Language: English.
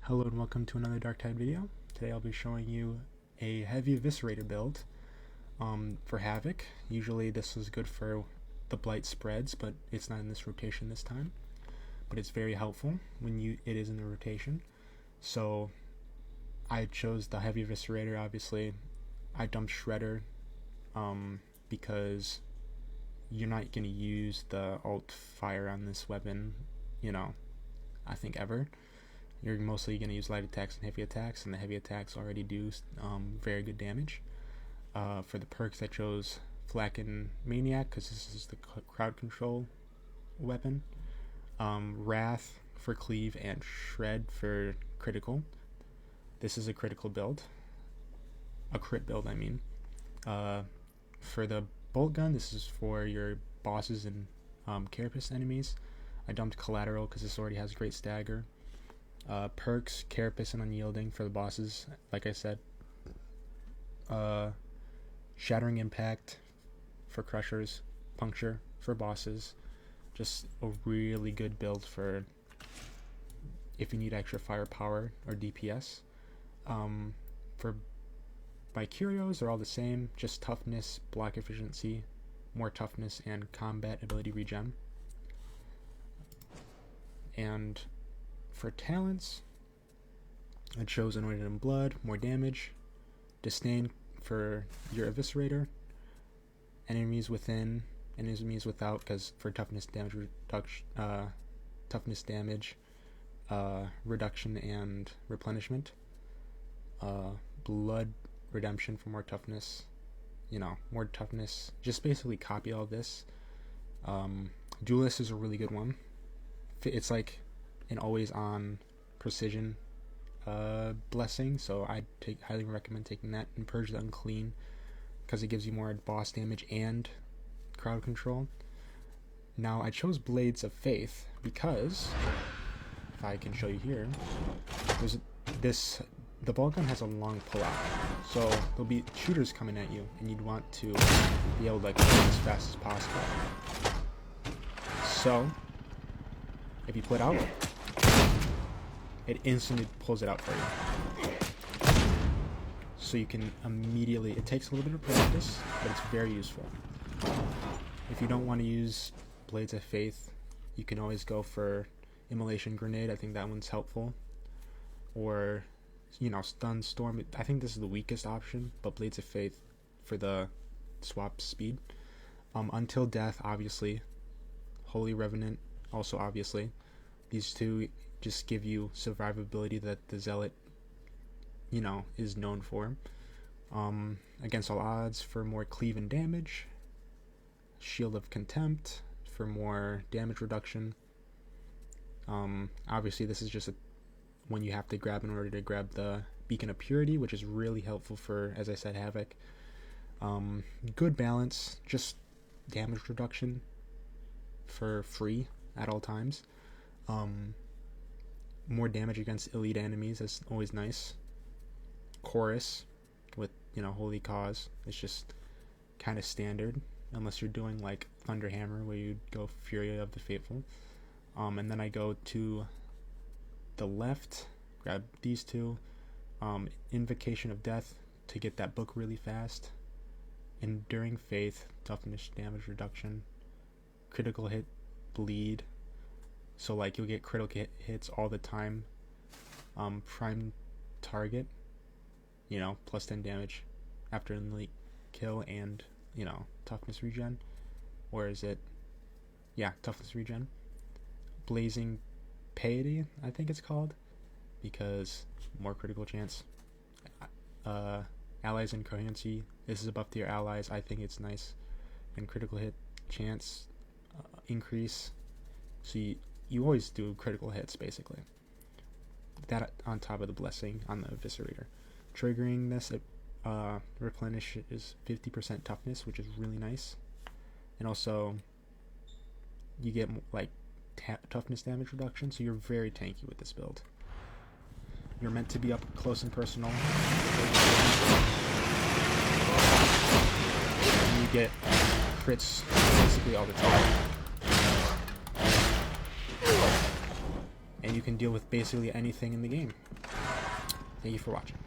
Hello and welcome to another Dark Tide video. Today I'll be showing you a heavy eviscerator build for Havoc. Usually this is good for the Blight spreads, but it's not in this rotation this time. But it's very helpful when it is in the rotation. So I chose the heavy eviscerator. Obviously I dumped Shredder because you're not going to use the alt fire on this weapon, I think ever. You're mostly going to use light attacks and heavy attacks, and the heavy attacks already do very good damage. For the perks, I chose Flak and Maniac because this is the crowd control weapon. Wrath for cleave and Shred for critical. This is a critical build. A crit build, I mean. For the bolt gun, this is for your bosses and carapace enemies. I dumped Collateral because this already has great stagger. Perks, Carapace and Unyielding for the bosses, like I said. Shattering Impact for crushers, Puncture for bosses. Just a really good build for if you need extra firepower or DPS. For my curios, they're all the same, just toughness, block efficiency, more toughness, and combat ability regen. And for talents, I chose Anointed in Blood, more damage, Disdain for your Eviscerator, enemies within, enemies without, because for toughness damage reduction and replenishment, Blood Redemption for more toughness, more toughness. Just basically copy all this. Duelist is a really good one. It's like an always on precision blessing, so I highly recommend taking that. And Purge the Unclean because it gives you more boss damage and crowd control. Now I chose Blades of Faith because, if I can show you here, the ball gun has a long pullout, so there'll be shooters coming at you and you'd want to be able to kill as fast as possible. So if you put out, it instantly pulls it out for you. So you can immediately, it takes a little bit of practice, but it's very useful. If you don't want to use Blades of Faith, you can always go for Immolation Grenade. I think that one's helpful. Or, Stun Storm. I think this is the weakest option, but Blades of Faith for the swap speed. Until Death, obviously. Holy Revenant, also obviously. These two just give you survivability that the Zealot, is known for. Against all odds for more cleave and damage. Shield of Contempt for more damage reduction. Obviously this is just when you have to grab in order to grab the Beacon of Purity, which is really helpful for, as I said, Havoc. Good balance, just damage reduction for free at all times. More damage against elite enemies, that's always nice. Chorus with Holy Cause, it's just kind of standard unless you're doing like Thunderhammer where you go Fury of the Faithful. And then I go to the left, grab these two. Invocation of Death to get that book really fast. Enduring Faith, toughness damage reduction. Critical hit, bleed. So like you'll get critical hits all the time. Prime target, plus 10 damage after an elite kill and, toughness regen. Or is it? Yeah, toughness regen. Blazing Piety, I think it's called, because more critical chance. Allies and coherency, this is a buff to your allies. I think it's nice. And critical hit chance increase. So you always do critical hits, basically. That on top of the blessing on the Eviscerator. Triggering this, it replenishes 50% toughness, which is really nice. And also, you get like toughness damage reduction, so you're very tanky with this build. You're meant to be up close and personal. And you get crits basically all the time. and you can deal with basically anything in the game. Thank you for watching.